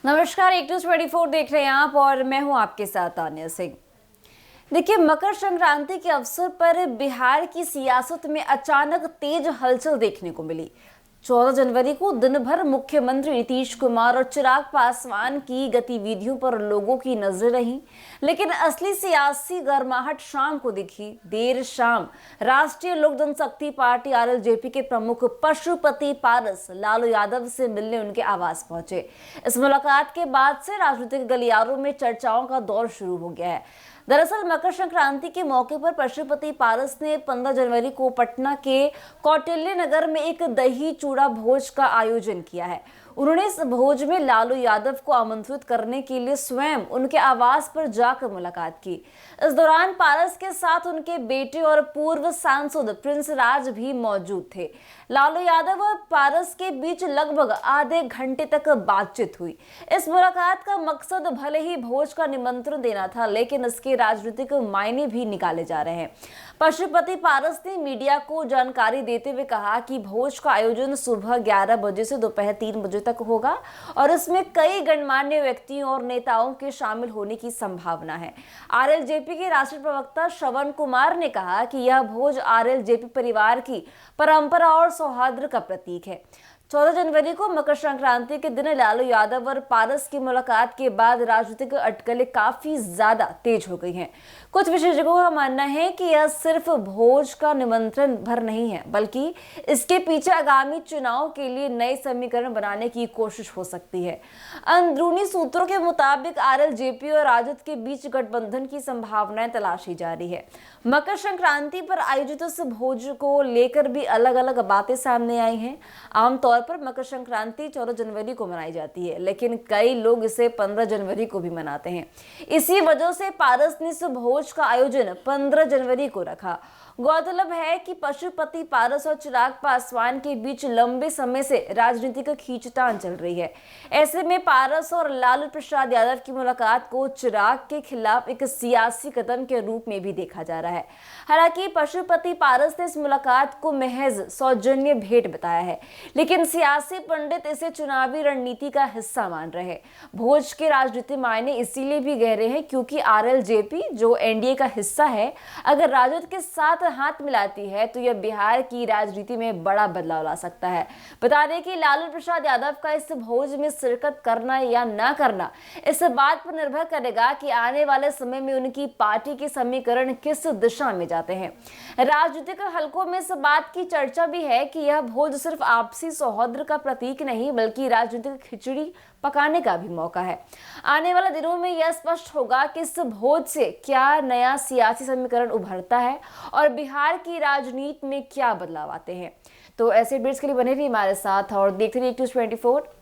नमस्कार, एक न्यूज़ 24 देख रहे हैं आप और मैं हूं आपके साथ तान्या सिंह। देखिए, मकर संक्रांति के अवसर पर बिहार की सियासत में अचानक तेज हलचल देखने को मिली। 14 जनवरी को दिन भर मुख्यमंत्री नीतीश कुमार और चिराग पासवान की गतिविधियों पर लोगों की नजर रही, लेकिन असली सियासी गर्माहट शाम को दिखी। देर शाम राष्ट्रीय लोक जनशक्ति पार्टी आरएलजेपी के प्रमुख पशुपति पारस लालू यादव से मिलने उनके आवास पहुंचे। इस मुलाकात के बाद से राजनीतिक गलियारों में चर्चाओं का दौर शुरू हो गया है। दरअसल मकर संक्रांति के मौके पर पशुपति पारस ने 15 जनवरी को पटना के कौटिल्य नगर में एक दही चूड़ा भोज का आयोजन किया है। उन्होंने इस भोज में लालू यादव को आमंत्रित करने के लिए स्वयं उनके आवास पर जाकर मुलाकात की। इस दौरान पारस के साथ उनके बेटे और पूर्व सांसद प्रिंस राज भी मौजूद थे। लालू यादव और पारस के बीच लगभग आधे घंटे तक बातचीत हुई। इस मुलाकात का मकसद भले ही भोज का निमंत्रण देना था, लेकिन इसके राजनीतिक मायने भी निकाले जा रहे हैं। पशुपति पारस ने मीडिया को जानकारी देते हुए कहा कि भोज का आयोजन सुबह 11 बजे से दोपहर 3 बजे तक होगा और इसमें कई गणमान्य व्यक्तियों और नेताओं के शामिल होने की संभावना है। आरएलजेपी के राष्ट्रीय प्रवक्ता श्रवण कुमार ने कहा कि यह भोज आरएलजेपी परिवार की परंपरा और सौहार्द का प्रतीक है। 14 जनवरी को मकर संक्रांति के दिन लालू यादव और पारस की मुलाकात के बाद राजनीतिक अटकलें काफी ज्यादा तेज हो गई हैं। कुछ विशेषज्ञों का मानना है कि यह सिर्फ भोज का निमंत्रण भर नहीं है, बल्कि इसके पीछे आगामी चुनाव के लिए नए समीकरण बनाने की कोशिश हो सकती है। अंदरूनी सूत्रों के मुताबिक आरएलजेपी और राजद के बीच गठबंधन की संभावनाएं तलाशी जा रही है। मकर संक्रांति पर आयोजित इस भोज को लेकर भी अलग अलग बातें सामने आई हैं। आमतौर पर मकर संक्रांति 14 जनवरी को मनाई जाती है, लेकिन कई लोग इसे 15 जनवरी को भी मनाते हैं। इसी वजह से पारस ने इस भोज का आयोजन 15 जनवरी को रखा। गौरतलब है कि पशुपति पारस और चिराग पासवान के बीच लंबे समय से राजनीतिक खींचतान चल रही है। ऐसे में पारस और लालू प्रसाद यादव की मुलाकात को चिराग के खिलाफ एक सियासी कदम के रूप में भी देखा जा रहा है। हालांकि पशुपति पारस ने इस मुलाकात को महज सौजन्य भेंट बताया है, लेकिन सियासी पंडित इसे चुनावी रणनीति का हिस्सा मान रहे हैं। भोज के राजनीतिक मायने इसीलिए भी गहरे हैं क्योंकि आरएलजेपी, जो एनडीए का हिस्सा है, अगर राजद के साथ हाथ मिलाती है तो यह बिहार की राजनीति में बड़ा बदलाव ला सकता है। बता दें कि लालू प्रसाद यादव का इस भोज में शिरकत करना या ना करना इस बात पर निर्भर करेगा कि आने वाले समय में उनकी पार्टी के समीकरण किस दिशा में जाते हैं। राजनीतिक हलकों में इस बात की चर्चा भी है कि यह भोज सिर्फ आपसी सौहार्द का प्रतीक नहीं, बल्कि राजनीतिक खिचड़ी पकाने का भी मौका है। आने वाले दिनों में यह स्पष्ट होगा कि इस भोज से क्या नया सियासी समीकरण उभरता है और बिहार की राजनीति में क्या बदलाव आते हैं। तो ऐसे अपडेट्स के लिए बने रहिए हमारे साथ और देखते रहिए न्यूज़ 24।